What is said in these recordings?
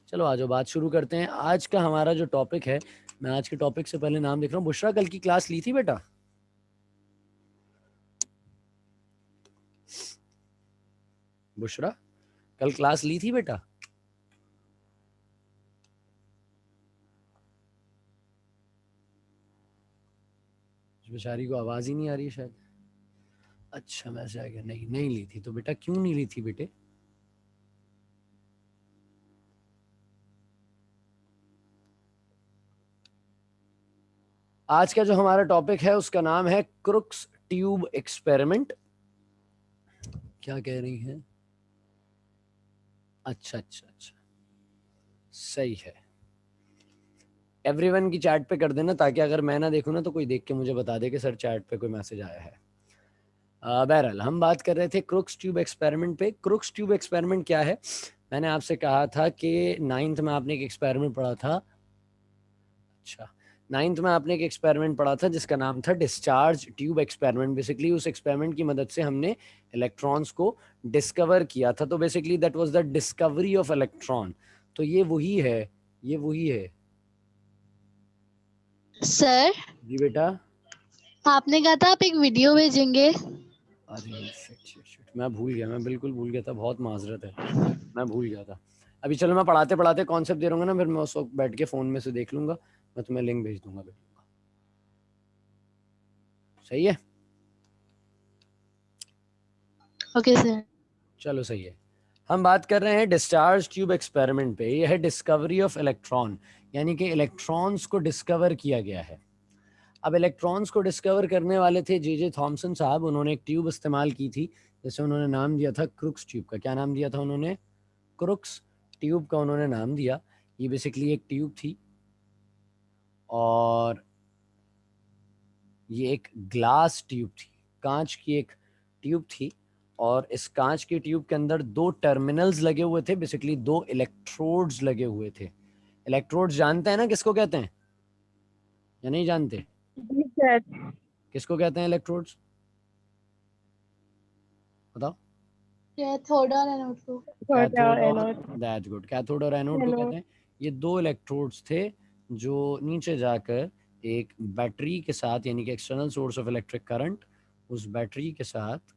चलो आ जाओ, बात शुरू करते हैं। आज का हमारा जो टॉपिक है, मैं आज के टॉपिक से पहले नाम लिख रहा हूँ। बुशरा, कल की क्लास ली थी बेटा? बुशरा, कल क्लास ली थी बेटा? बेचारी को आवाज ही नहीं आ रही है शायद। अच्छा, मैसेज आ गया। नहीं, नहीं ली थी। तो बेटा क्यों नहीं ली थी बेटे? आज का जो हमारा टॉपिक है उसका नाम है क्रुक्स ट्यूब एक्सपेरिमेंट। क्या कह रही हैं? अच्छा अच्छा अच्छा, सही है। एवरीवन की चैट पे कर देना, ताकि अगर मैं ना देखूं ना तो कोई देख के मुझे बता दे कि सर चैट पे कोई मैसेज आया है। बहरहाल हम बात कर रहे थे क्रुक्स ट्यूब एक्सपेरिमेंट पे। क्रुक्स ट्यूब एक्सपेरिमेंट क्या है? मैंने आपसे कहा था कि नाइन्थ में आपने एक एक्सपेरिमेंट पढ़ा था। अच्छा, नाइन्थ में आपने एक एक्सपेरिमेंट पढ़ा था जिसका नाम था डिस्चार्ज ट्यूब एक्सपेरिमेंट। बेसिकली उस एक्सपेरिमेंट की मदद से हमने इलेक्ट्रॉन्स को डिस्कवर किया था। तो basically that was the discovery of electron. तो ये वही है, ये वही है। सर, जी बेटा। आपने कहा था आप एक वीडियो भेजेंगे। अरे शिट शिट शिट, मैं भूल गया, मैं बिल्कुल भूल गया था। बहुत माजरत है, मैं भूल गया था। अभी चलो, मैं पढ़ाते पढ़ाते कॉन्सेप्ट दे रहा हूँ ना, फिर मैं उस वक्त बैठ के फोन में से देख लूंगा। मैं तुम्हें लिंक भेज दूंगा, भेज। सही है? Okay sir. चलो सही है। हम बात कर रहे हैं डिस्चार्ज ट्यूब एक्सपेरिमेंट पे। यह है डिस्कवरी ऑफ इलेक्ट्रॉन, यानी कि इलेक्ट्रॉन्स को डिस्कवर किया गया है। अब इलेक्ट्रॉन्स को डिस्कवर करने वाले थे जे थॉमसन साहब। उन्होंने एक ट्यूब इस्तेमाल की थी जिसे उन्होंने नाम दिया था क्रुक्स ट्यूब का। क्या नाम दिया था उन्होंने? क्रुक्स ट्यूब का उन्होंने नाम दिया। ये बेसिकली एक ट्यूब थी, और ये एक ग्लास ट्यूब थी, कांच की एक ट्यूब थी। और इस कांच की ट्यूब के अंदर दो टर्मिनल्स लगे हुए थे, बेसिकली दो इलेक्ट्रोड्स लगे हुए थे। इलेक्ट्रोड्स जानते हैं ना किसको कहते हैं, या नहीं जानते? जी सर। किसको कहते हैं इलेक्ट्रोड्स? बताओ। कैथोड और एनोड को। थोड़ा कैथोड और एनोड। दैट्स गुड, कैथोड और एनोड को कहते एनोड। हैं। ये दो इलेक्ट्रोड्स थे जो नीचे जाकर एक बैटरी के साथ, यानी कि external source of electric current, उस बैटरी के साथ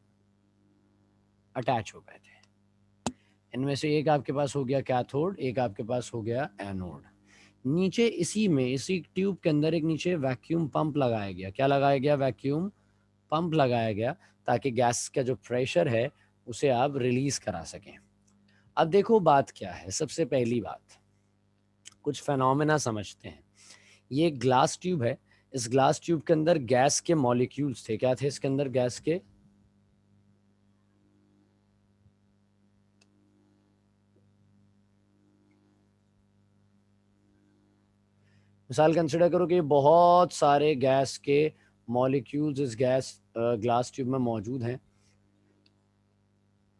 अटैच हो गए थे। इनमें से एक आपके पास हो गया कैथोड, एक आपके पास हो गया एनोड। नीचे इसी में, इसी ट्यूब के अंदर एक नीचे वैक्यूम पंप लगाया गया। क्या लगाया गया? वैक्यूम पंप लगाया गया, ताकि गैस का जो प्रेशर है उसे आप रिलीज करा सकें। अब देखो बात क्या है। सबसे पहली बात, कुछ फेनोमेना समझते हैं। ये एक ग्लास ट्यूब है। इस ग्लास ट्यूब के अंदर गैस के मॉलिक्यूल्स थे। क्या थे इसके अंदर? गैस के मिसाल कंसिडर करो कि बहुत सारे गैस के मॉलिक्यूल्स इस ग्लास ट्यूब में मौजूद हैं।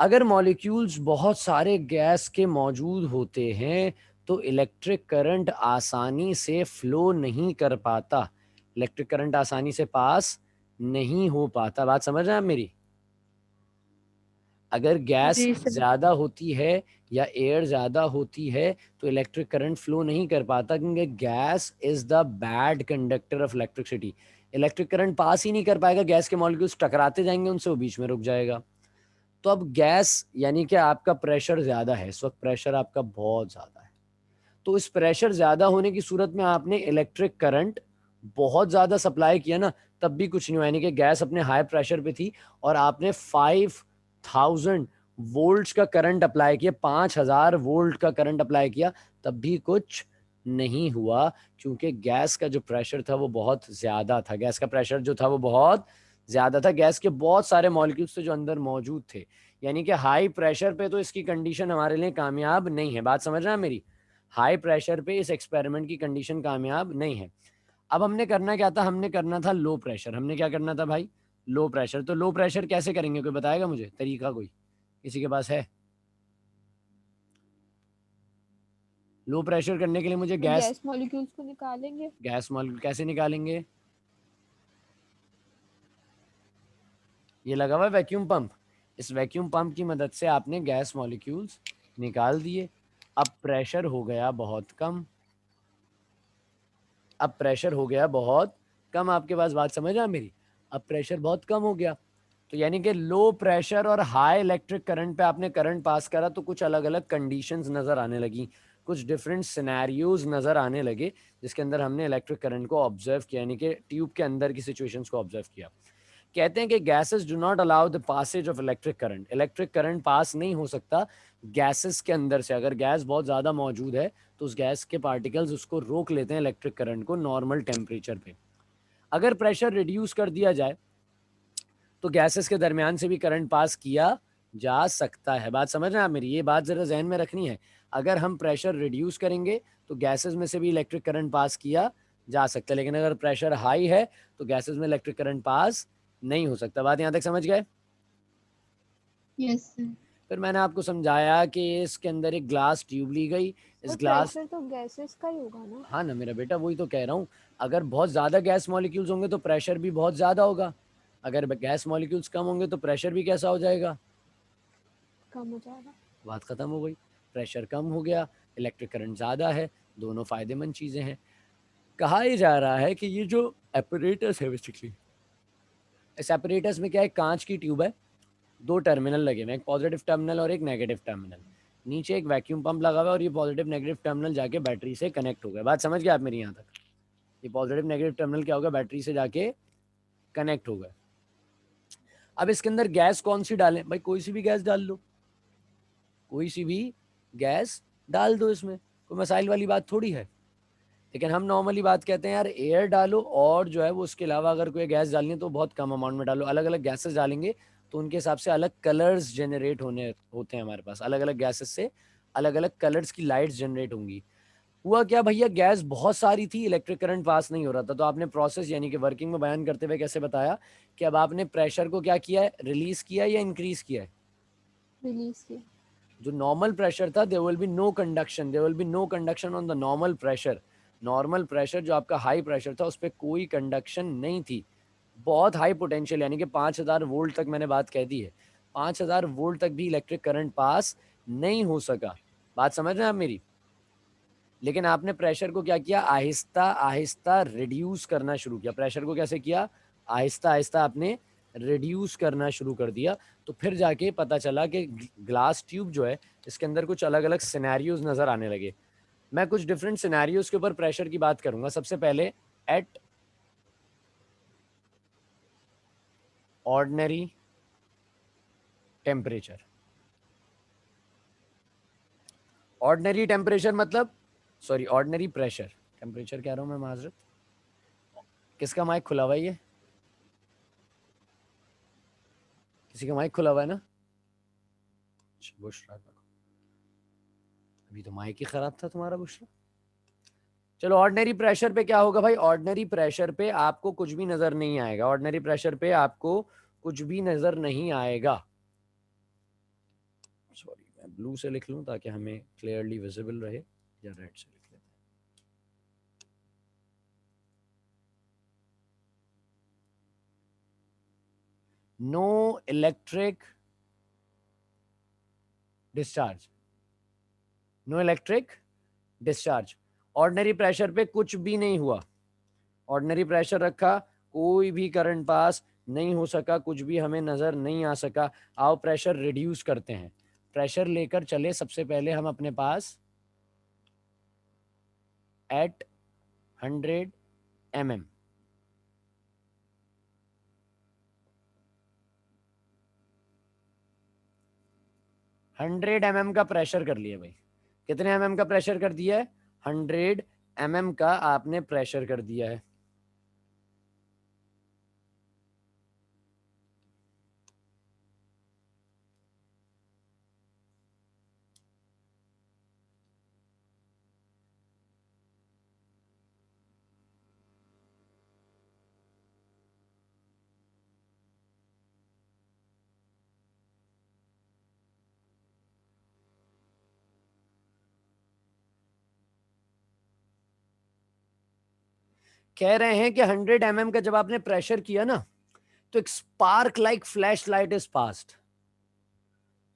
अगर मॉलिक्यूल्स बहुत सारे गैस के मौजूद होते हैं तो इलेक्ट्रिक करंट आसानी से फ्लो नहीं कर पाता, इलेक्ट्रिक करंट आसानी से पास नहीं हो पाता। बात समझ रहे हैं आप मेरी? अगर गैस जी सर। ज्यादा होती है या एयर ज्यादा होती है तो इलेक्ट्रिक करंट फ्लो नहीं कर पाता, क्योंकि gas is the bad conductor of electricity. Electric current pass ही नहीं कर पाएगा, गैस के मॉलिक्यूल्स टकराते जाएंगे उनसे, वो बीच में रुक जाएगा। तो अब गैस, यानी कि आपका प्रेशर ज्यादा है इस वक्त, प्रेशर आपका बहुत ज्यादा है। तो इस प्रेशर ज्यादा होने की सूरत में आपने इलेक्ट्रिक करंट बहुत ज्यादा सप्लाई किया ना, तब भी कुछ नहीं हुआ। यानी कि गैस अपने हाई प्रेशर पे थी और आपने 5000 वोल्ट्स का करंट अप्लाई किया, 5000 वोल्ट का करंट अप्लाई किया, तब भी कुछ नहीं हुआ, क्योंकि गैस का जो प्रेशर था वो बहुत ज्यादा था। गैस का प्रेशर जो था वो बहुत ज्यादा था। गैस के बहुत सारे मॉलिक्यूल्स थे जो अंदर मौजूद थे। यानी कि हाई प्रेशर पे तो इसकी कंडीशन हमारे लिए कामयाब नहीं है। बात समझ रहे हैं मेरी? हाई प्रेशर पे इस एक्सपेरिमेंट की कंडीशन कामयाब नहीं है। अब हमने करना क्या था? हमने करना था लो प्रेशर। हमने क्या करना था भाई? Low pressure. तो लो प्रेशर कैसे करेंगे? कोई बताएगा मुझे तरीका? कोई किसी के पास है? लो प्रेशर करने के लिए मुझे गैस, गैस मॉलिक्यूल्स को निकालेंगे। गैस मॉलिक्यूल कैसे निकालेंगे? ये लगा हुआ है वैक्यूम पंप। इस वैक्यूम पंप की मदद से आपने गैस मॉलिक्यूल्स निकाल दिए। अब प्रेशर हो गया बहुत कम, अब प्रेशर हो गया बहुत कम। आपके पास बात समझ रहा है मेरी? अब प्रेशर बहुत कम हो गया, तो यानी कि लो प्रेशर और हाई इलेक्ट्रिक करंट पे आपने करंट पास करा तो कुछ अलग अलग कंडीशंस नजर आने लगी, कुछ डिफरेंट सिनेरियोज नजर आने लगे, जिसके अंदर हमने इलेक्ट्रिक करंट को ऑब्जर्व किया, यानी कि ट्यूब के अंदर की सिचुएशंस को ऑब्जर्व किया। कहते हैं कि gases do not allow the passage of electric current, electric current pass नहीं हो सकता गैसेस के अंदर से। अगर गैस बहुत ज़्यादा मौजूद है तो उस गैस के पार्टिकल्स उसको रोक लेते हैं इलेक्ट्रिक करंट को नॉर्मल टेम्परेचर पे। अगर प्रेशर रिड्यूस कर दिया जाए तो गैसेस के दरमियान से भी करंट पास किया जा सकता है। बात समझ रहे हैं आप मेरी? ये बात जरा जहन में रखनी है। अगर हम प्रेशर रिड्यूस करेंगे तो गैसेस में से भी इलेक्ट्रिक करंट पास किया जा सकता है, लेकिन अगर प्रेशर हाई है तो गैसेस में इलेक्ट्रिक करंट पास नहीं हो सकता। बात यहाँ तक समझ गए? Yes sir. फिर मैंने आपको समझाया कि इसके अंदर एक ग्लास ट्यूब ली गई, इस और ग्लास, प्रेशर तो गैसेस का ही होगा ना? हाँ ना मेरा बेटा, वही तो कह रहा हूँ। अगर बहुत ज़्यादा गैस मॉलिक्यूल्स होंगे तो प्रेशर भी बहुत ज़्यादा होगा, अगर गैस मॉलिक्यूल्स कम होंगे तो प्रेशर भी कैसा हो जाएगा? कम हो जाएगा। बात खत्म हो गई। प्रेशर कम हो गया, इलेक्ट्रिक करंट ज़्यादा है, दोनों फायदेमंद चीज़ें हैं। कहा ही जा रहा है कि ये जो एपरेटस है बेसिकली, इस एपरेटस में क्या है, कांच की ट्यूब है, दो टर्मिनल लगे हुए हैं, एक पॉजिटिव टर्मिनल और एक नेगेटिव टर्मिनल। नीचे एक वैक्यूम पंप लगा हुआ है और ये पॉजिटिव नेगेटिव टर्मिनल जाके बैटरी से कनेक्ट हो गया। बात समझ गए आप मेरी यहाँ तक? ये पॉजिटिव नेगेटिव टर्मिनल क्या होगा, बैटरी से जाके कनेक्ट हो गया। अब इसके अंदर गैस कौन सी डालें भाई? कोई सी भी गैस डाल लो, कोई सी भी गैस डाल दो, इसमें कोई मसाइल वाली बात थोड़ी है। लेकिन हम नॉर्मली बात कहते हैं यार एयर डालो, और जो है वो उसके अलावा अगर कोई गैस डालनी है तो बहुत कम अमाउंट में डालो। अलग अलग गैसेस डालेंगे तो उनके हिसाब से अलग कलर्स जनरेट होने होते हैं हमारे पास, अलग अलग गैसेस से अलग अलग कलर्स की लाइट्स जनरेट होंगी। हुआ क्या भैया, गैस बहुत सारी थी, इलेक्ट्रिक करंट पास नहीं हो रहा था, तो आपने प्रोसेस यानी कि वर्किंग में बयान करते हुए कैसे बताया कि अब आपने प्रेशर को क्या किया है, रिलीज किया है या इंक्रीज किया है? रिलीज किया। जो नॉर्मल प्रेशर था, there will be no conduction, there will be no conduction on the normal pressure. Normal pressure जो आपका हाई प्रेशर था उस पर कोई कंडक्शन नहीं थी। बहुत हाई पोटेंशियल यानी कि 5000 वोल्ट तक मैंने बात कह दी है, 5000 वोल्ट तक भी इलेक्ट्रिक करंट पास नहीं हो सका। बात समझ रहे हैं आप मेरी? लेकिन आपने प्रेशर को क्या किया, आहिस्ता आहिस्ता रिड्यूस करना शुरू किया। प्रेशर को कैसे किया, आहिस्ता आहिस्ता आपने रिड्यूस करना शुरू कर दिया। तो फिर जाके पता चला कि ग्लास ट्यूब जो है इसके अंदर कुछ अलग अलग सिनेरियोज नजर आने लगे। मैं कुछ डिफरेंट सिनेरियोज के ऊपर प्रेशर की बात करूंगा। सबसे पहले at ordinary temperature. Ordinary temperature मतलब, सॉरी ऑर्डिनरी प्रेशर, टेम्परेचर कह रहा हूं मैं, माजरत। किसका माइक खुला हुआ है? ये किसी का माइक खुला हुआ है ना? बुशरा का, अभी तो माइक ही खराब था तुम्हारा बुशरा। चलो, ऑर्डिनरी प्रेशर पे क्या होगा भाई, ऑर्डिनरी प्रेशर पे आपको कुछ भी नजर नहीं आएगा, ऑर्डिनरी प्रेशर पे आपको कुछ भी नजर नहीं आएगा। सॉरी, मैं ब्लू से लिख लूं ताकि हमें क्लियरली विजिबल रहे, या रेड से लिख लेते हैं। No electric discharge, no electric discharge. Ordinary pressure पे कुछ भी नहीं हुआ, ऑर्डिनरी प्रेशर रखा, कोई भी करंट पास नहीं हो सका, कुछ भी हमें नजर नहीं आ सका। आओ प्रेशर रिड्यूस करते हैं। प्रेशर लेकर चले सबसे पहले हम अपने पास एट 100 mm। 100 mm का प्रेशर कर लिया भाई। कितने mm का प्रेशर कर दिया है? 100 mm का आपने प्रेशर कर दिया है। कह रहे हैं कि 100 mm का जब आपने प्रेशर किया ना तो एक spark like flash light is past.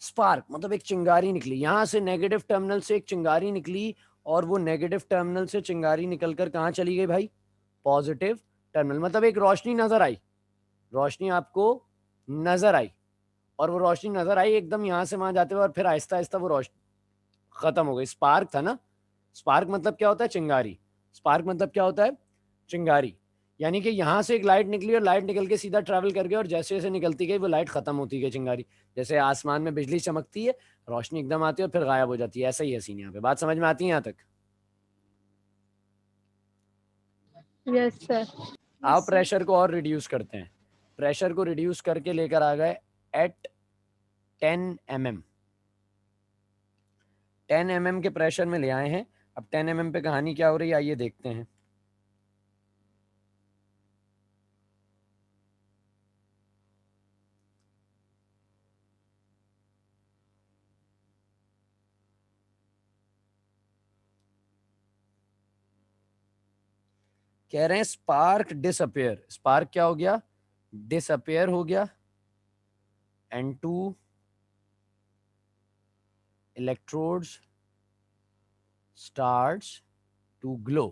Spark मतलब एक चिंगारी निकली, यहाँ से नेगेटिव टर्मिनल से एक चिंगारी निकली, और वो नेगेटिव टर्मिनल से चिंगारी निकलकर कहाँ चली गई भाई, पॉजिटिव टर्मिनल। मतलब एक रोशनी नजर आई, रोशनी आपको नजर आई, और वो रोशनी नजर आई एकदम यहाँ से वहां जाते हुए, और फिर आहिस्ता आहिस्ता वो रोशनी खत्म हो गई। स्पार्क था ना, स्पार्क मतलब क्या होता है, चिंगारी। स्पार्क मतलब क्या होता है, चिंगारी। यानी कि यहाँ से एक लाइट निकली और लाइट निकल के सीधा ट्रैवल कर गई, और जैसे जैसे निकलती गई वो लाइट खत्म होती गई, चिंगारी। जैसे आसमान में बिजली चमकती है, रोशनी एकदम आती है और फिर गायब हो जाती है, ऐसा ही है सीन यहाँ पे। बात समझ में आती है यहाँ तक? Yes sir. आओ प्रेशर को और रिड्यूस करते हैं। प्रेशर को रिड्यूस करके लेकर आ गए एट 10 mm। 10 mm के प्रेशर में ले आए हैं। अब 10 mm पे कहानी क्या हो रही है आइए देखते हैं। कह रहे हैं स्पार्क डिसअपियर। स्पार्क क्या हो गया, डिसअपियर हो गया, and two electrodes starts to glow.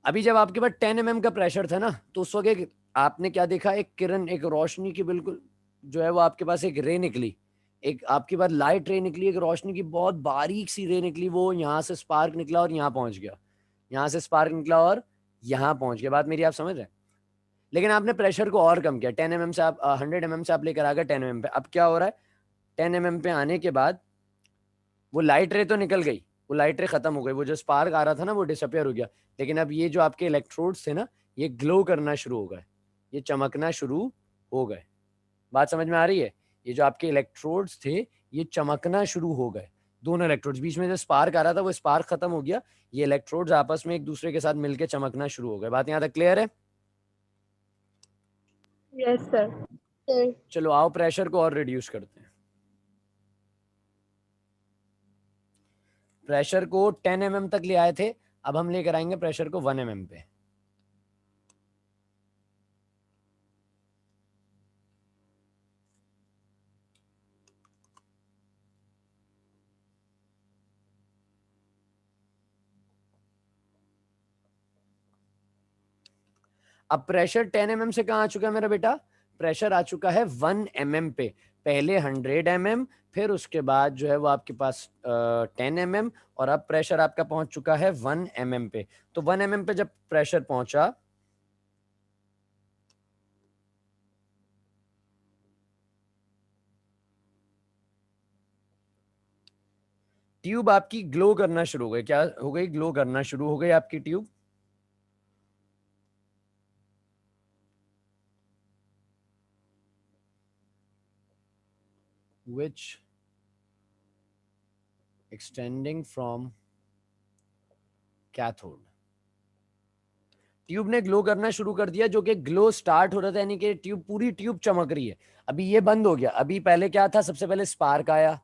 अभी जब आपके पास 10 mm का प्रेशर था ना, तो उस वक्त आपने क्या देखा, एक किरण, एक रोशनी की बिल्कुल जो है वो आपके पास एक रे निकली, एक आपके पास लाइट रे निकली, एक रोशनी की बहुत बारीक सी रे निकली, वो यहाँ से स्पार्क निकला और यहाँ पहुंच गया, यहाँ से स्पार्क निकला और यहाँ पहुंच गया। बात मेरी आप समझ रहे हैं? लेकिन आपने प्रेशर को और कम किया, 10 mm से आप 100 mm से आप लेकर आ गए 10 mm पे। अब क्या हो रहा है, 10 mm पे आने के बाद वो लाइट रे तो निकल गई, वो लाइट रे खत्म हो गई, वो जो स्पार्क आ रहा था ना वो डिसअपियर हो गया। लेकिन अब ये जो आपके इलेक्ट्रोड्स थे ना, ये ग्लो करना शुरू हो गए, ये चमकना शुरू हो गए। बात समझ में आ रही है? ये जो आपके इलेक्ट्रोड्स थे ये चमकना शुरू हो गए, दोनों इलेक्ट्रोड्स। बीच में जो स्पार्क आ रहा था वो स्पार्क खत्म हो गया, ये इलेक्ट्रोड्स आपस में एक दूसरे के साथ मिलकर चमकना शुरू हो गए। बात यहाँ तक क्लियर है? Yes sir. चलो आओ प्रेशर को और रिड्यूस करते हैं। प्रेशर को 10 mm तक ले आए थे, अब हम लेकर आएंगे प्रेशर को 1 mm पे। अब प्रेशर 10 mm से कहाँ आ चुका है मेरा बेटा, प्रेशर आ चुका है 1 mm पे। पहले 100 mm, फिर उसके बाद जो है वो आपके पास 10 mm, और अब प्रेशर आपका पहुंच चुका है 1 mm पे। तो 1 mm पे जब प्रेशर पहुंचा, ट्यूब आपकी ग्लो करना शुरू हो गई। क्या हो गई, ग्लो करना शुरू हो गई आपकी tube. which extending from cathode। Tube ने ग्लो करना शुरू कर दिया, जो कि ग्लो स्टार्ट हो रहा था, यानी कि ट्यूब, पूरी ट्यूब चमक रही है। अभी ये बंद हो गया। अभी पहले क्या था, सबसे पहले स्पार्क आया,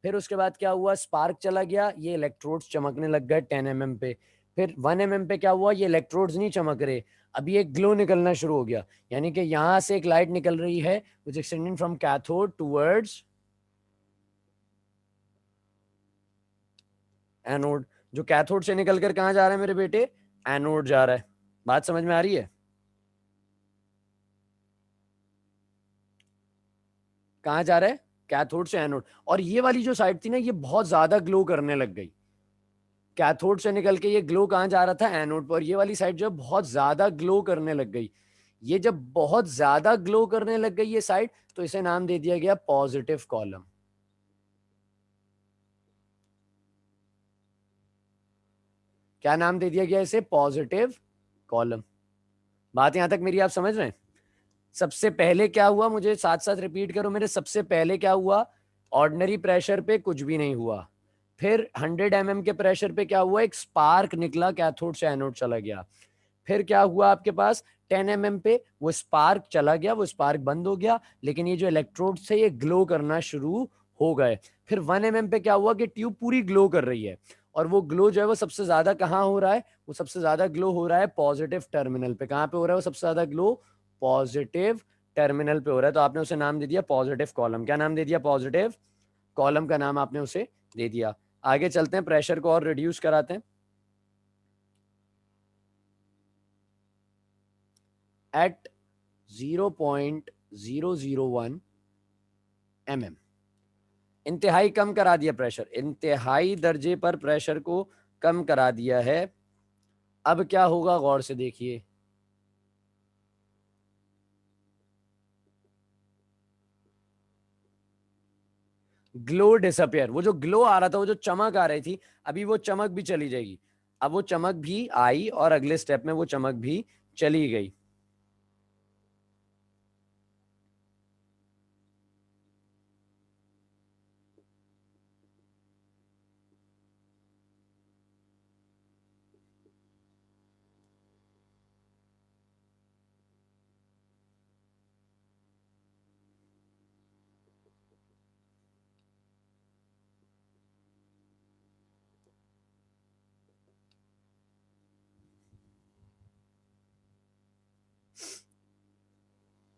फिर उसके बाद क्या हुआ, स्पार्क चला गया, ये इलेक्ट्रोड्स चमकने लग गए 10 mm पे। फिर 1 mm पे क्या हुआ, ये इलेक्ट्रोड्स नहीं चमक रहे, अभी एक ग्लो निकलना शुरू हो गया, यानी कि यहां से एक लाइट निकल रही है which extending from cathode towards anode. जो कैथोड से निकलकर कहां जा रहा है मेरे बेटे, एनोड जा रहा है। बात समझ में आ रही है? कहां जा रहा है, कैथोड से एनोड। और ये वाली जो साइड थी ना, ये बहुत ज्यादा ग्लो करने लग गई। कैथोड से निकल के ये ग्लो कहां जा रहा था, एनोड पर। ये वाली साइड जो है बहुत ज्यादा ग्लो करने लग गई। ये जब बहुत ज्यादा ग्लो करने लग गई ये साइड, तो इसे नाम दे दिया गया पॉजिटिव कॉलम। क्या नाम दे दिया गया इसे, पॉजिटिव कॉलम। बात यहां तक मेरी आप समझ रहे हैं? सबसे पहले क्या हुआ, मुझे साथ साथ रिपीट करो मेरे। सबसे पहले क्या हुआ, ऑर्डिनरी प्रेशर पे कुछ भी नहीं हुआ। फिर 100 mm के प्रेशर पे क्या हुआ, एक स्पार्क निकला, कैथोड से एनोड चला गया। फिर क्या हुआ आपके पास, 10 mm पे वो स्पार्क चला गया, वो स्पार्क बंद हो गया, लेकिन ये जो इलेक्ट्रोड थे ये ग्लो करना शुरू हो गए। फिर 1 mm पे क्या हुआ कि ट्यूब पूरी ग्लो कर रही है, और वो ग्लो जो है वो सबसे ज्यादा कहाँ हो रहा है, वो सबसे ज्यादा ग्लो हो रहा है पॉजिटिव टर्मिनल पे। कहाँ पे हो रहा है वो सबसे ज्यादा ग्लो, पॉजिटिव टर्मिनल पे हो रहा है, तो आपने उसे नाम दे दिया पॉजिटिव कॉलम। क्या नाम दे दिया? पॉजिटिव कॉलम का नाम आपने उसे दे दिया। आगे चलते हैं, प्रेशर को और रिड्यूस कराते हैं। एट 0.001 mm, इंतहाई कम करा दिया प्रेशर, इंतहाई दर्जे पर प्रेशर को कम करा दिया है। अब क्या होगा गौर से देखिए, ग्लो डिसअपियर, वो जो ग्लो आ रहा था, वो जो चमक आ रही थी, अभी वो चमक भी चली जाएगी। अब वो चमक भी आई और अगले स्टेप में वो चमक भी चली गई।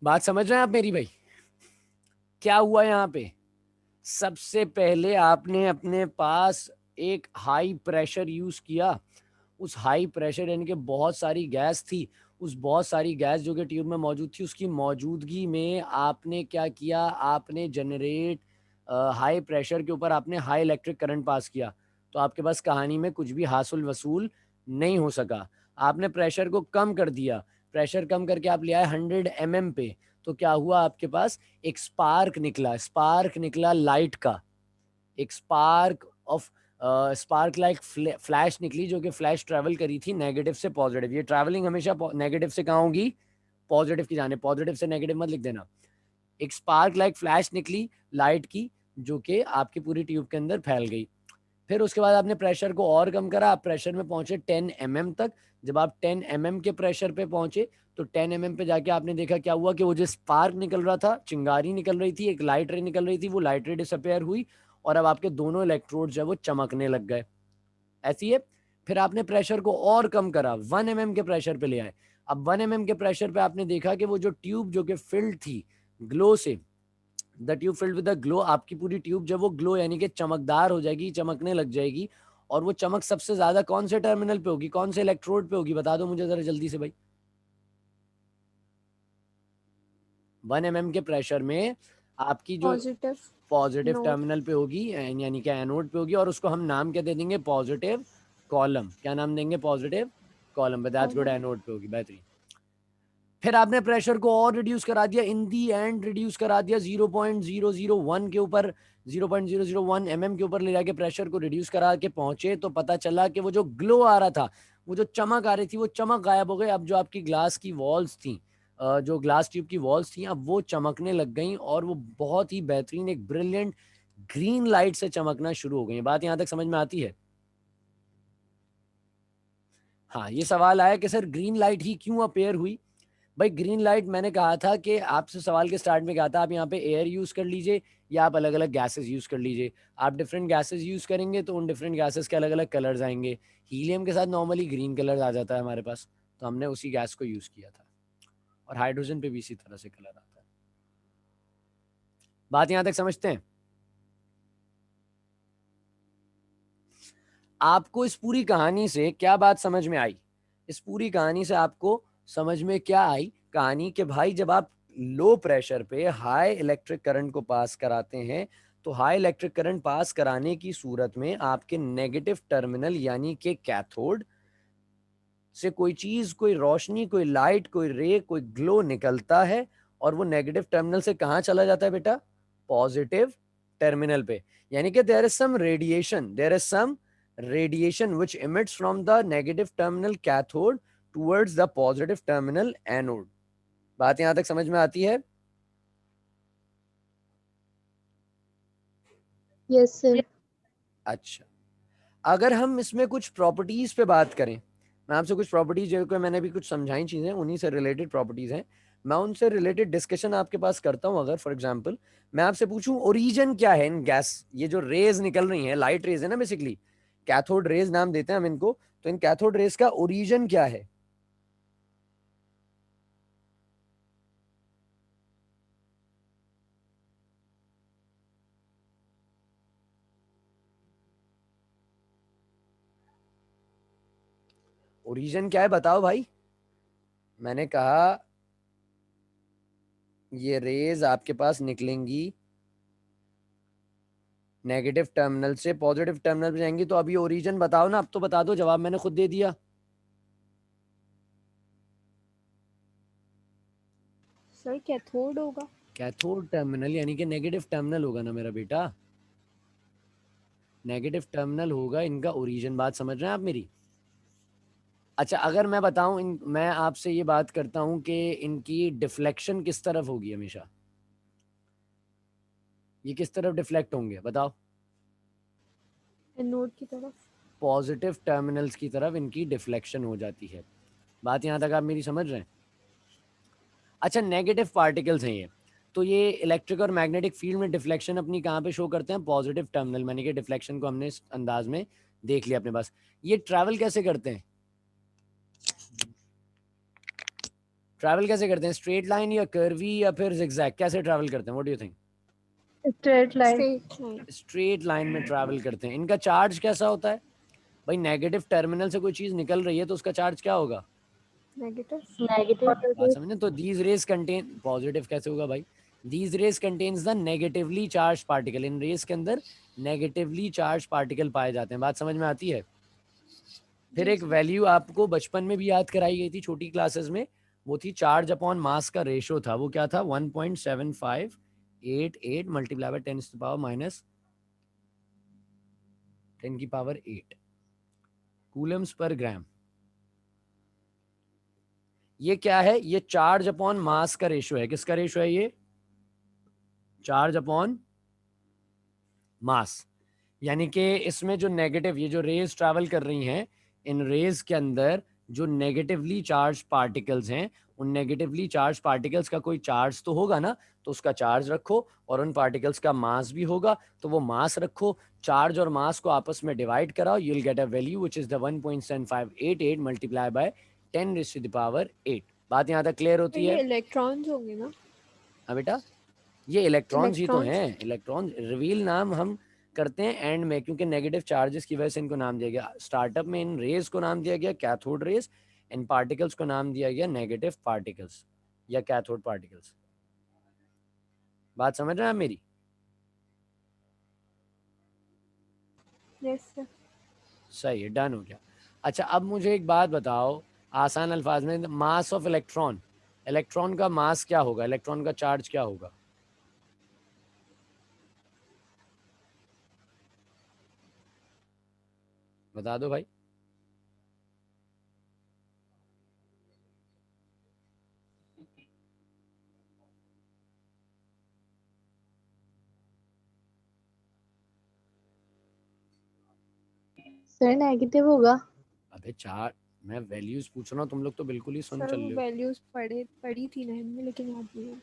बात समझ रहे हैं आप मेरी भाई? क्या हुआ यहाँ पे? सबसे पहले आपने अपने पास एक हाई प्रेशर यूज किया। उस हाई प्रेशर यानी कि बहुत सारी गैस थी, उस बहुत सारी गैस जो कि ट्यूब में मौजूद थी, उसकी मौजूदगी में आपने क्या किया? आपने जनरेट हाई प्रेशर के ऊपर आपने हाई इलेक्ट्रिक करंट पास किया। तो आपके पास कहानी में कुछ भी हासिल वसूल नहीं हो सका। आपने प्रेशर को कम कर दिया, प्रेशर कम करके आप ले आए 100 mm पे। तो क्या हुआ आपके पास? एक स्पार्क निकला, स्पार्क निकला लाइट का, एक spark of spark like flash निकली, जो कि फ्लैश ट्रेवल करी थी नेगेटिव से पॉजिटिव। ये ट्रैवलिंग हमेशा नेगेटिव से कहाँ होगी? पॉजिटिव की जाने, पॉजिटिव से नेगेटिव मत लिख देना। एक स्पार्क लाइक फ्लैश निकली लाइट की, जो कि आपकी पूरी ट्यूब के अंदर फैल गई। फिर उसके बाद आपने प्रेशर को और कम करा, आप प्रेशर में पहुंचे 10 mm तक। जब आप 10 mm के प्रेशर पे पहुंचे, तो 10 mm पे जाके आपने देखा क्या हुआ कि वो जो स्पार्क निकल रहा था, चिंगारी निकल रही थी, एक लाइट रे निकल रही थी, वो लाइट रे डिसअपेयर हुई और अब आपके दोनों इलेक्ट्रोड जो है वो चमकने लग गए। ऐसी है। फिर आपने प्रेशर को और कम करा, 1 mm के प्रेशर पे ले आए। अब 1 mm के प्रेशर पे आपने देखा कि वो जो ट्यूब जो कि फिल्ड थी ग्लो से, the tube filled with the glow, आपकी पूरी ट्यूब जब वो ग्लो यानी कि चमकदार हो जाएगी, चमकने लग जाएगी। और वो चमक सबसे ज्यादा कौन से टर्मिनल पे होगी, कौन से इलेक्ट्रोड पे होगी? बता दो मुझे जरा जल्दी से भाई। 1 mm के प्रेशर में आपकी जो पॉजिटिव पॉजिटिव नोड। टर्मिनल पे होगी, यानी कि एनोड पे होगी, और उसको हम नाम क्या दे देंगे? Positive column. क्या नाम देंगे? Positive column. That's good, column. Anode पे होगी, बेहतरीन। फिर आपने प्रेशर को और रिड्यूस करा दिया, इन दी एंड रिड्यूस करा दिया 0.001 के ऊपर, 0.001 के ऊपर ले जाके प्रेशर को रिड्यूस करा के पहुंचे, तो पता चला कि वो जो ग्लो आ रहा था, वो जो चमक आ रही थी, वो चमक गायब हो गई। अब जो आपकी ग्लास की वॉल्स थी, जो ग्लास ट्यूब की वॉल्स थी, अब वो चमकने लग गई और वो बहुत ही बेहतरीन एक ब्रिलियंट ग्रीन लाइट से चमकना शुरू हो गई। बात यहां तक समझ में आती है? हाँ, ये सवाल आया कि सर ग्रीन लाइट ही क्यों अपेयर हुई? भाई ग्रीन लाइट, मैंने कहा था कि आपसे सवाल के स्टार्ट में कहा था, आप यहाँ पे एयर यूज कर लीजिए या आप अलग अलग गैसेस यूज कर लीजिए। आप डिफरेंट गैसेस यूज करेंगे तो उन डिफरेंट गैसेस के अलग अलग कलर्स आएंगे। हीलियम के साथ नॉर्मली ग्रीन कलर आ जाता है हमारे पास, तो हमने उसी गैस को यूज किया था। और हाइड्रोजन पे भी इसी तरह से कलर आता है। बात यहाँ तक समझते हैं? आपको इस पूरी कहानी से क्या बात समझ में आई? इस पूरी कहानी से आपको समझ में क्या आई? कहानी कि भाई जब आप लो प्रेशर पे हाई इलेक्ट्रिक करंट को पास कराते हैं, तो हाई इलेक्ट्रिक करंट पास कराने की सूरत में आपके नेगेटिव टर्मिनल यानी कि कैथोड से कोई चीज, कोई रोशनी, कोई लाइट, कोई रे, कोई ग्लो निकलता है और वो नेगेटिव टर्मिनल से कहाँ चला जाता है बेटा? पॉजिटिव टर्मिनल पे। यानी कि there is some radiation, there is some radiation which emits from the negative terminal cathode towards the positive terminal anode. बात यहां तक समझ में आती है? Yes, sir. अच्छा, अगर हम इसमें कुछ प्रॉपर्टीज पे बात करें, मैं आपसे कुछ प्रॉपर्टीज जो कि मैंने भी कुछ समझाई चीजें, उन्हीं से रिलेटेड प्रॉपर्टीज हैं, मैं उनसे रिलेटेड डिस्कशन आपके पास करता हूं। अगर फॉर एग्जांपल मैं आपसे पूछूं ओरिजिन क्या है इन गैस, ये जो रेज निकल रही हैं, लाइट रेज है ना बेसिकली, कैथोड रेज नाम देते हैं हम इनको, तो इन कैथोड रेज का ओरिजिन क्या है? ओरिजिन क्या है बताओ भाई। मैंने कहा ये रेज आपके पास निकलेंगी नेगेटिव टर्मिनल से पॉजिटिव टर्मिनल पे जाएंगी, तो अभी ओरिजिन बताओ ना, अब तो बता दो, जवाब मैंने खुद दे दिया। सर कैथोड होगा। कैथोड टर्मिनल यानी कि नेगेटिव टर्मिनल होगा ना मेरा बेटा, नेगेटिव टर्मिनल होगा इनका ओरिजिन। बात समझ रहे हैं आप मेरी? अच्छा अगर मैं बताऊं मैं आपसे ये बात करता हूं कि इनकी डिफ्लेक्शन किस तरफ होगी हमेशा, ये किस तरफ डिफ्लेक्ट होंगे बताओ? एनोड की तरफ। पॉजिटिव टर्मिनल्स की तरफ इनकी डिफ्लेक्शन हो जाती है। बात यहां तक आप मेरी समझ रहे हैं? अच्छा नेगेटिव पार्टिकल्स हैं ये, तो ये इलेक्ट्रिक और मैग्नेटिक फील्ड में डिफ्लेक्शन अपनी कहाँ पे शो करते हैं? Positive terminal. मैंने कि डिफ्लेक्शन को हमने इस अंदाज में देख लिया अपने पास। ये ट्रैवल कैसे करते हैं? ट्रैवल कैसे करते हैं? स्ट्रेट लाइन या कर्वी या फिर जिगजैग, कैसे ट्रैवल करते हैं? What do you think? Straight line. Straight line. Straight line में ट्रैवल करते हैं। इनका चार्ज कैसा होता है भाई? नेगेटिव टर्मिनल से कोई चीज निकल रही है तो उसका चार्ज क्या होगा? नेगेटिव। बात नेगेटिव। समझे? तो दीज रेज कंटेन, पॉजिटिव कैसे होगा भाई? These rays contains the negatively charge particle. इन रेज के अंदर नेगेटिवली चार्ज पार्टिकल पाए जाते हैं। बात समझ में आती है? फिर जी एक सर। वैल्यू आपको बचपन में भी याद कराई गई थी छोटी क्लासेस में, वो थी चार्ज अपॉन मास का रेशो था। वो क्या था? 1.7588 मल्टीप्लाई बाय 10 की पावर 8 कूलम्स पर ग्राम। ये क्या है? ये चार्ज अपॉन मास का रेशो है। किसका रेशो है ये? Charge upon mass. यानी कि इसमें जो नेगेटिव, ये जो रेज ट्रैवल कर रही हैं, इन रेज के अंदर जो नेगेटिवली चार्ज पार्टिकल्स हैं, उन नेगेटिवली चार्ज पार्टिकल्स का कोई चार्ज तो होगा ना, तो उसका चार्ज रखो, और उन पार्टिकल्स का मास भी होगा तो वो मास रखो। चार्ज और मास को आपस में डिवाइड कराओ, you will get a value which is the 1.7588 multiply by 10 की पावर 8। बात यहाँ तक क्लियर तो होती ये है? इलेक्ट्रॉन्स होंगे ना? हाँ बेटा, ये इलेक्ट्रॉन्स ही तो इलेक्ट्रॉन्स। हैं। इलेक्ट्रॉन रिवील नाम हम करते हैं एंड में, क्योंकि नेगेटिव चार्जेस की वजह से इनको नाम दिया गया। स्टार्टअप में इन रेज को नाम दिया गया कैथोड रेज, इन पार्टिकल्स को नाम दिया गया नेगेटिव पार्टिकल्स या कैथोड पार्टिकल्स। बात समझ रहे हैं आप मेरी? Yes sir. सही है, डन हो गया। अच्छा अब मुझे एक बात बताओ आसान अल्फाज में, मास ऑफ इलेक्ट्रॉन, इलेक्ट्रॉन का मास क्या होगा? इलेक्ट्रॉन का चार्ज क्या होगा? बता दो भाई। सर नेगेटिव होगा। अबे चार, मैं वैल्यूज पूछ रहा हूँ, तुम लोग तो बिल्कुल ही सुन सर चल वो रहे हो। वैल्यूज पढ़ी थी ना हमने, लेकिन याद नहीं है।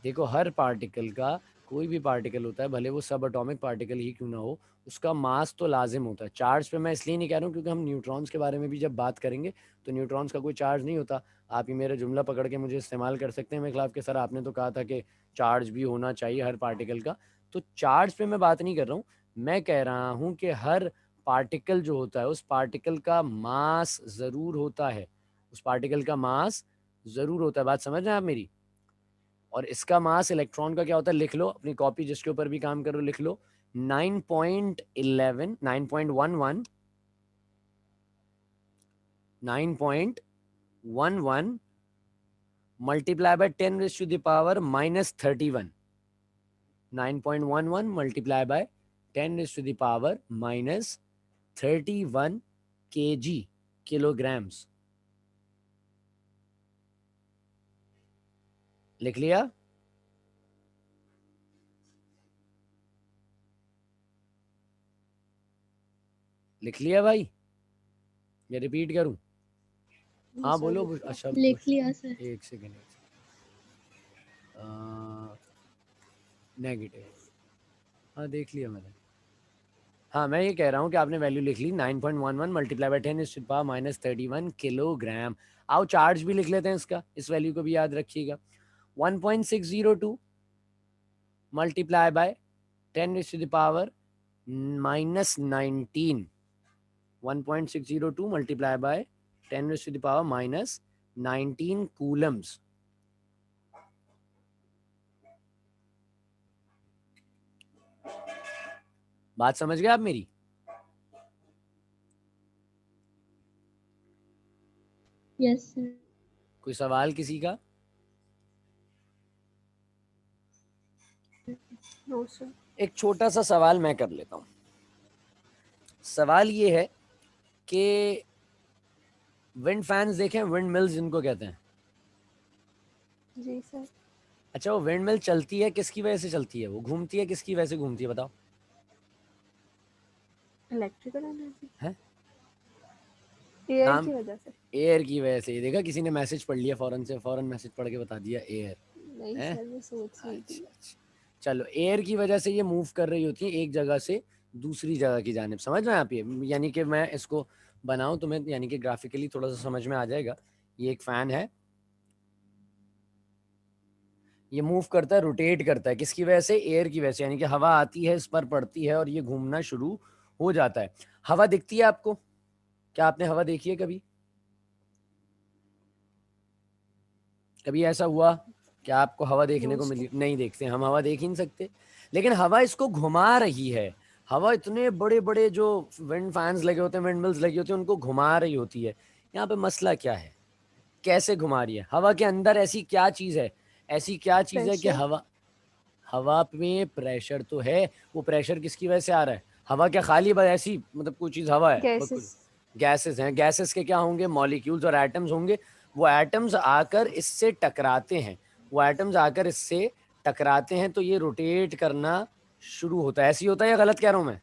देखो हर पार्टिकल का, कोई भी पार्टिकल होता है भले वो सब एटॉमिक पार्टिकल ही क्यों ना हो, उसका मास तो लाजिम होता है। चार्ज पे मैं इसलिए नहीं कह रहा हूँ क्योंकि हम न्यूट्रॉन्स के बारे में भी जब बात करेंगे तो न्यूट्रॉन्स का कोई चार्ज नहीं होता। आप ही मेरा जुमला पकड़ के मुझे इस्तेमाल कर सकते हैं मेरे खिलाफ के, सर आपने तो कहा था कि चार्ज भी होना चाहिए हर पार्टिकल का। तो चार्ज पे मैं बात नहीं कर रहा हूँ, मैं कह रहा हूँ कि हर पार्टिकल जो होता है उस पार्टिकल का मास ज़रूर होता है, उस पार्टिकल का मास ज़रूर होता है। बात समझ रहे हैं आप मेरी? और इसका मास इलेक्ट्रॉन का क्या होता है? लिख लो अपनी कॉपी जिसके ऊपर भी काम करो, लिख लो 9.11 9.11 9.11 multiply by 10⁻⁻31। 9.11 multiply by 10⁻⁻31 kg, kilograms. लिख लिया? लिख लिया भाई? या रिपीट करूं? जी हाँ सर बोलो। लिख लिया। अच्छा लिख लिया सर। एक सेकेंड, नेगेटिव, हाँ देख लिया मैंने। हाँ मैं ये कह रहा हूँ कि आपने वैल्यू लिख ली 9.11 मल्टीप्लाई बाय 10⁻⁻31 किलोग्राम। आओ चार्ज भी लिख लेते हैं इसका, इस वैल्यू को भी याद रखिएगा। 1.602 multiply by 10⁻⁻19 1.602 multiplied by 10 raised to the power minus 19 coulombs. बात समझ गए आप मेरी? Yes sir. कोई सवाल किसी का? No sir. एक छोटा सा सवाल मैं कर लेता हूँ। सवाल ये है कि विंड फैंस देखें, विंड मिल्स जिनको कहते हैं। जी सर। अच्छा, वो विंड मिल चलती है किसकी वजह से चलती है? वो घूमती है किसकी वजह से घूमती है, बताओ? Electrical energy. है एयर नाम? की वजह से। एयर की वजह से। देखा, किसी ने मैसेज पढ़ लिया फौरन से, फौरन मैसेज पढ़ के बता दिया एयर नहीं है। सर, मैं सोच रही थी। अच्छा, चलो, एयर की वजह से ये मूव कर रही होती है एक जगह से दूसरी जगह की जानिब। समझ रहे हैं आप? ये यानी कि मैं इसको बनाऊं तुम्हें, यानी कि ग्राफिकली थोड़ा सा समझ में आ जाएगा। ये एक फैन है, ये मूव करता है, रोटेट करता है, किसकी वजह से? एयर की वजह से। यानी कि हवा आती है, इस पर पड़ती है और ये घूमना शुरू हो जाता है। हवा दिखती है आपको? क्या आपने हवा देखी है कभी? कभी ऐसा हुआ कि आपको हवा देखने नो को सर। मिली? नहीं देखते, हम हवा देख ही नहीं सकते। लेकिन हवा इसको घुमा रही है। हवा इतने बड़े बड़े जो विंड फैंस लगे होते हैं, विंड मिल्स लगी होती है, उनको घुमा रही होती है। यहाँ पे मसला क्या है? कैसे घुमा रही है? हवा के अंदर ऐसी क्या चीज है? ऐसी क्या चीज है कि प्रेशर। हवा, हवा में प्रेशर तो है। वो प्रेशर किसकी वजह से आ रहा है? हवा क्या खाली बस ऐसी, मतलब कोई चीज हवा है? बस कुछ गैसेस। गैसेस हैं। गैसेस के क्या होंगे? मॉलिक्यूल्स और एटम्स होंगे। वो एटम्स आकर इससे टकराते हैं। वो एटम्स आकर इससे टकराते हैं तो ये रोटेट करना शुरू होता है। ऐसे ही होता है या गलत कह रहा हूं मैं?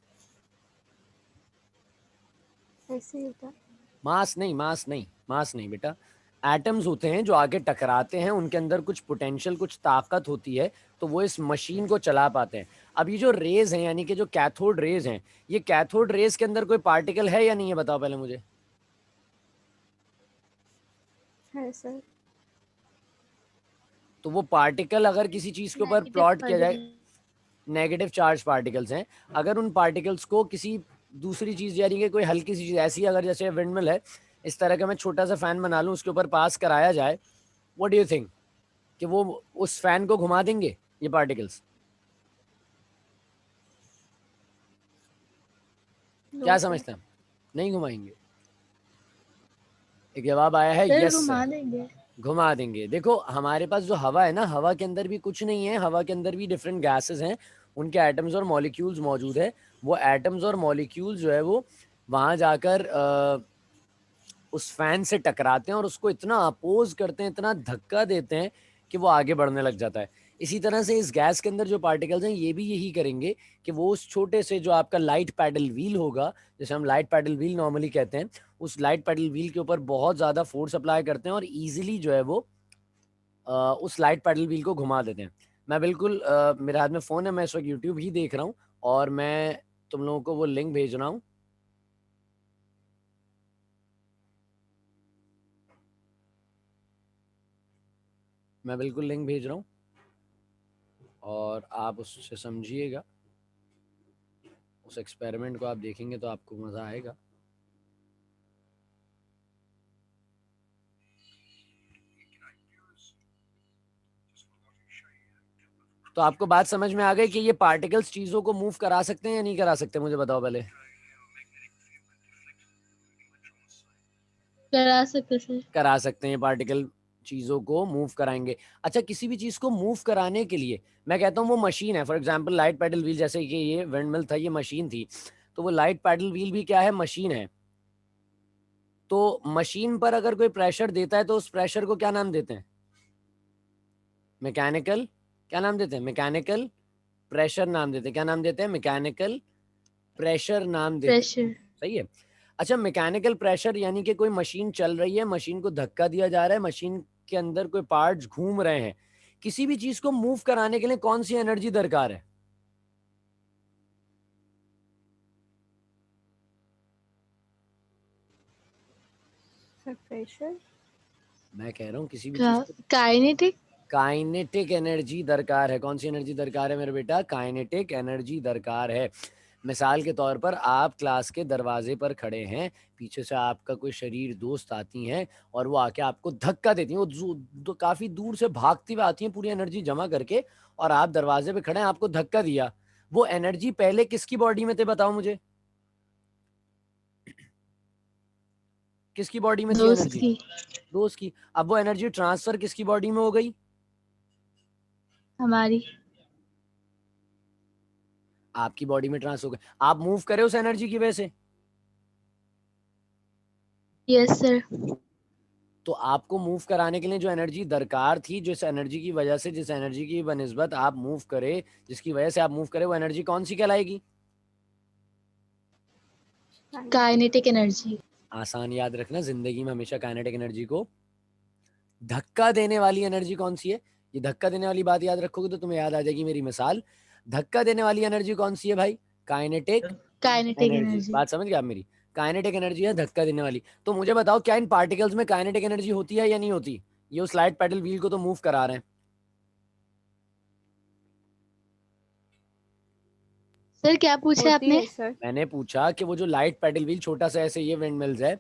ऐसे ही होता है। मास नहीं, मास नहीं, मास नहीं बेटा। एटम्स होते हैं जो आगे टकराते हैं, उनके अंदर कुछ पोटेंशियल, कुछ ताकत होती है, तो वो इस मशीन को चला पाते हैं। अब ये जो रेज हैं, यानी कि जो कैथोड रेज हैं, ये कैथोड रेज के अंदर कोई पार्टिकल है या नहीं है, बताओ पहले मुझे। है सर। तो वो पार्टिकल अगर किसी चीज के ऊपर नेगेटिव प्लॉट किया जाए, पार्टिकल। नेगेटिव चार्ज पार्टिकल्स हैं। अगर उन पार्टिकल्स को किसी दूसरी चीज, यानी कि कोई हल्की सी चीज ऐसी, अगर जैसे विंडमिल है, इस तरह का मैं छोटा सा फैन बना लूं, उसके ऊपर पास कराया जाए, व्हाट डू यू थिंक कि वो उस फैन को घुमा देंगे ये पार्टिकल्स? नो क्या सर। समझते हैं? नहीं घुमाएंगे। एक जवाब आया है, सर यस घुमा सर, देंगे। घुमा देंगे। देखो, हमारे पास जो हवा है ना, हवा के अंदर भी कुछ नहीं है, हवा के अंदर भी डिफरेंट गैसेस हैं, उनके एटम्स और मॉलिक्यूल्स मौजूद है। वो एटम्स और मॉलिक्यूल्स जो है वो वहां जाकर उस फैन से टकराते हैं और उसको इतना अपोज करते हैं, इतना धक्का देते हैं कि वो आगे बढ़ने लग जाता है। इसी तरह से इस गैस के अंदर जो पार्टिकल्स हैं, ये भी यही करेंगे कि वो उस छोटे से जो आपका लाइट पैडल व्हील होगा, जैसे हम लाइट पैडल व्हील नॉर्मली कहते हैं, उस लाइट पैडल व्हील के ऊपर बहुत ज़्यादा फोर्स अप्लाई करते हैं और ईजिली जो है वो उस लाइट पैडल व्हील को घुमा देते हैं। मैं बिल्कुल मेरे हाथ में फ़ोन है, मैं इस वक्त यूट्यूब ही देख रहा हूँ और मैं तुम लोगों को वो लिंक भेज रहा हूँ। मैं बिल्कुल लिंक भेज रहा हूँ और आप उससे समझिएगा। उस एक्सपेरिमेंट को आप देखेंगे तो आपको मज़ा आएगा। तो आपको बात समझ में आ गई कि ये पार्टिकल्स चीज़ों को मूव करा सकते हैं या नहीं करा सकते? मुझे बताओ पहले। करा सकते सर। करा सकते हैं, पार्टिकल चीज़ों को मूव कराएंगे। अच्छा, किसी भी चीज़ को मूव कराने के लिए मैं कहता हूँ वो मशीन है। For example light paddle wheel, जैसे कि ये विंडमिल था, ये मशीन थी, तो वो लाइट पैडल व्हील भी क्या है? मशीन है। तो मशीन पर अगर कोई प्रेशर देता है तो उस प्रेशर को क्या नाम देते हैं? मैकेनिकल। क्या नाम देते हैं? मैकेनिकल प्रेशर नाम देते हैं। क्या नाम देते हैं? मैकेनिकल प्रेशर नाम देते हैं। प्रेशर। सही है। अच्छा, मैकेनिकल प्रेशर यानी कि कोई मशीन चल रही है, मशीन को धक्का दिया जा रहा है, मशीन के अंदर कोई पार्ट्स घूम रहे हैं। किसी भी चीज को मूव कराने के लिए कौन सी एनर्जी दरकार है? Sir pressure. मैं कह रहा हूँ किसी भी चीज को काइनेटिक। काइनेटिक एनर्जी दरकार है। कौन सी एनर्जी दरकार है मेरे बेटा? काइनेटिक एनर्जी दरकार है। मिसाल के तौर पर आप क्लास के दरवाजे पर खड़े हैं, पीछे से आपका कोई शरीर दोस्त आती हैं और वो आके आपको धक्का देती हैं, वो तो काफी दूर से भागती हुई आती हैं पूरी एनर्जी जमा करके, और आप दरवाजे पे खड़े हैं, आपको धक्का दिया, वो एनर्जी पहले किसकी बॉडी में थे बताओ मुझे, किसकी बॉडी में थी दोस्त एनर्जी? की। दोस्त की। अब वो एनर्जी ट्रांसफर किसकी बॉडी में हो गई? हमारी। आपकी बॉडी में ट्रांसफर हो गई, आप मूव करे उस एनर्जी की वजह से, यस सर। तो आपको मूव कराने के लिए जो एनर्जी दरकार थी, जिस एनर्जी की वजह से, जिस एनर्जी की बनिस्बत आप मूव करे, जिसकी वजह से आप मूव करे, वो एनर्जी कौन सी कहलाएगी? Kinetic energy. आसान याद रखना, जिंदगी में हमेशा काइनेटिक एनर्जी को धक्का देने वाली एनर्जी कौन सी है, ये धक्का देने वाली बात याद रखोगे तो तुम्हें याद आ जाएगी मेरी मिसाल। धक्का देने वाली एनर्जी कौन सी है भाई? Kinetic kinetic energy. एनर्जी। बात समझ गए आप मेरी? काइनेटिक एनर्जी है धक्का देने वाली। तो मुझे बताओ, क्या इन पार्टिकल्स में काइनेटिक एनर्जी होती है या नहीं होती? ये उस लाइट पेडल व्हील को तो मूव करा रहे हैं। सर क्या पूछा होती आपने? है सर। मैंने पूछा कि वो जो लाइट पेडल व्हील छोटा सा ऐसे ये विंड मिल्स है,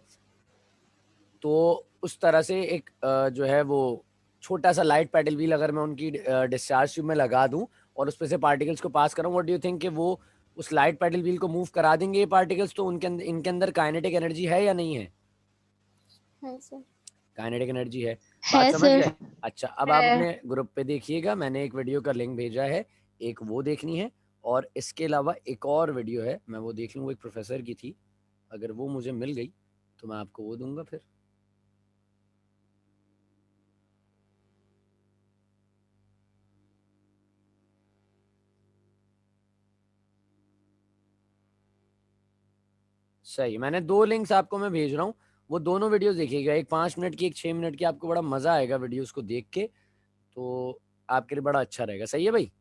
तो उस तरह से एक जो है वो छोटा सा लाइट पेडल व्हील अगर मैं उनकी डिस्चार्ज ट्यूब में लगा दूं और उस पे से पार्टिकल्स को पास करूं, व्हाट डू यू थिंक कि वो उस लाइट पेडल व्हील को मूव करा देंगे ये पार्टिकल्स? तो उनके अंदर, इनके अंदर काइनेटिक एनर्जी है या नहीं है? है सर। काइनेटिक एनर्जी है। बात है समझ सर। गए? अच्छा, अब आप है। अपने ग्रुप पे देखिएगा, मैंने एक वीडियो का लिंक भेजा है, एक वो देखनी है, और इसके अलावा एक और वीडियो है, मैं वो देख लूँ, वो एक प्रोफेसर की थी, अगर वो मुझे मिल गई तो मैं आपको वो दूंगा फिर। सही, मैंने 2 लिंक्स आपको मैं भेज रहा हूँ, वो दोनों वीडियोस देखिएगा, एक 5 मिनट की, एक 6 मिनट की, आपको बड़ा मजा आएगा वीडियोस को देख के, तो आपके लिए बड़ा अच्छा रहेगा। सही है भाई?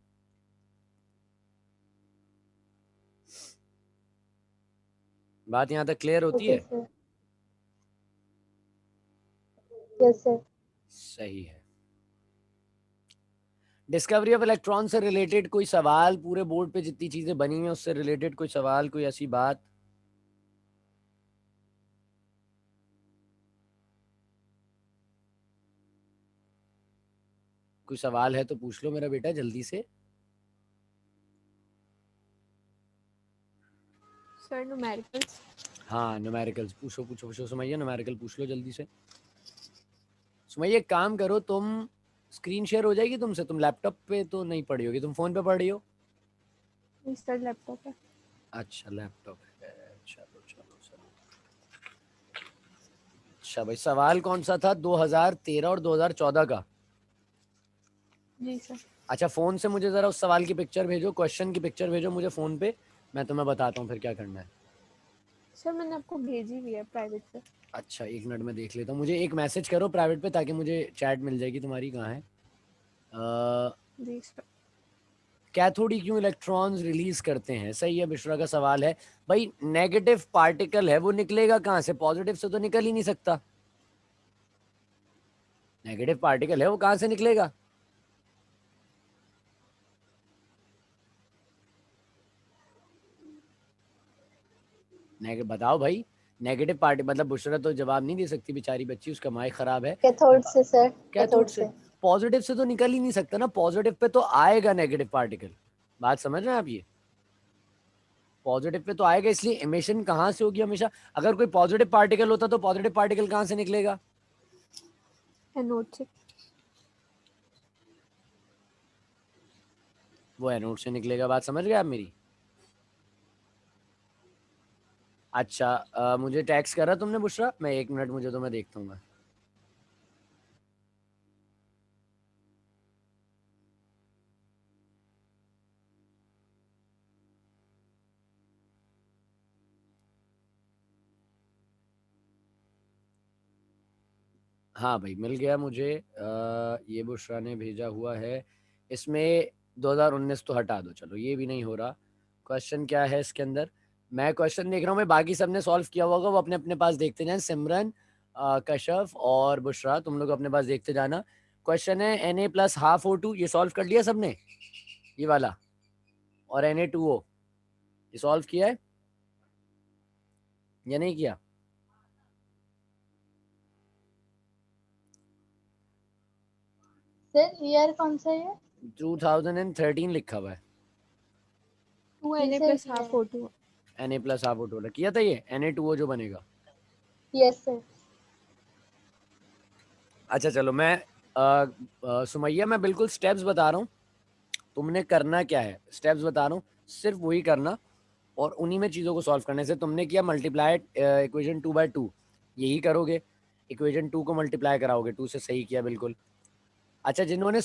बात यहाँ तक क्लियर होती ओके है? सर। Yes sir. सही है। डिस्कवरी ऑफ इलेक्ट्रॉन से रिलेटेड कोई सवाल, पूरे बोर्ड पे जितनी चीजें बनी हुई हैं उससे रिलेटेड कोई सवाल, कोई ऐसी बात? कोई सवाल है तो पूछ लो मेरा बेटा जल्दी से। Sir numericals. हाँ, न्यूमेरिकल्स पूछो पूछो पूछो, सुमैया न्यूमेरिकल पूछ लो जल्दी से। सुमैया एक काम करो, तुम स्क्रीन शेयर हो जाएगी तुमसे, तुम लैपटॉप पे तो नहीं पढ़ी होगी, तुम फोन पे पढ़ रही हो? सर लैपटॉप है। अच्छा लैपटॉप है, चलो चलो चलो। अच्छा भाई, सवाल कौन सा था? 2013 और 2014 का? जी सर। अच्छा, फोन से मुझे जरा उस सवाल की पिक्चर भेजो, क्वेश्चन की पिक्चर भेजो मुझे फोन पे, मैं तुम्हें बताता हूँ फिर क्या करना है। सर मैंने आपको भेजी हुई है प्राइवेट पे। अच्छा, एक मिनट में देख लेता हूँ, मुझे एक मैसेज करो प्राइवेट पे ताकि मुझे चैट मिल जाएगी तुम्हारी। कहाँ है? जी सर। कैथोड क्यों इलेक्ट्रॉन्स रिलीज करते हैं? सही है, बिश्रा का सवाल है भाई। नेगेटिव पार्टिकल है, वो निकलेगा कहाँ से? पॉजिटिव से तो निकल ही नहीं सकता। नेगेटिव पार्टिकल है, वो कहाँ से निकलेगा? बताओ भाई। नेगेटिव पार्टी मतलब बुशरा तो जवाब नहीं दे सकती बेचारी बच्ची, उसका माइक खराब है। कैथोड से सर। कैथोड कैथोड से। से। पॉजिटिव से तो निकल ही नहीं सकता ना, पॉजिटिव पे तो आएगा नेगेटिव पार्टिकल। बात समझ रहे हैं आप? ये पॉजिटिव पे तो आएगा, इसलिए इमिशन कहाँ से होगी हमेशा? अगर कोई पॉजिटिव पार्टिकल होता तो पॉजिटिव पार्टिकल कहाँ से निकलेगा? एनोड से। वो एनोड से निकलेगा। बात समझ गए आप मेरी? अच्छा, मुझे टैक्स करा तुमने बुशरा, मैं 1 मिनट, मुझे तो मैं देखता हूँ मैं। हाँ भाई मिल गया मुझे, ये बुशरा ने भेजा हुआ है। इसमें 2019 तो हटा दो, चलो ये भी नहीं हो रहा। क्वेश्चन क्या है इसके अंदर? मैं क्वेश्चन देख रहा हूँ, मैं बाकी सबने सॉल्व किया होगा, वो अपने अपने पास देखते जाएं। सिमरन, कशफ और बुशरा, तुम लोग अपने पास देखते जाना। क्वेश्चन है Na+12O2, ये सॉल्व कर लिया सबने? ये वाला। और Na2O ये सॉल्व किया है या नहीं किया? सर ईयर कौन सा है? 2013 लिखा हुआ है। 2 Na सर plus किया half है। O2 Na+12O2 किया था ये, Na2O जो बनेगा। Yes sir. अच्छा चलो मैं सुमैया मैं बिल्कुल स्टेप्स बता रहा हूँ, तुमने करना क्या है, स्टेप्स बता रहा हूँ, सिर्फ वही करना और उन्हीं में चीज़ों को सॉल्व करने से। तुमने किया मल्टीप्लाई इक्वेशन 2/2, यही करोगे, इक्वेशन 2 को मल्टीप्लाई कराओगे 2 से, सही किया बिल्कुल। अच्छा जिन्होंने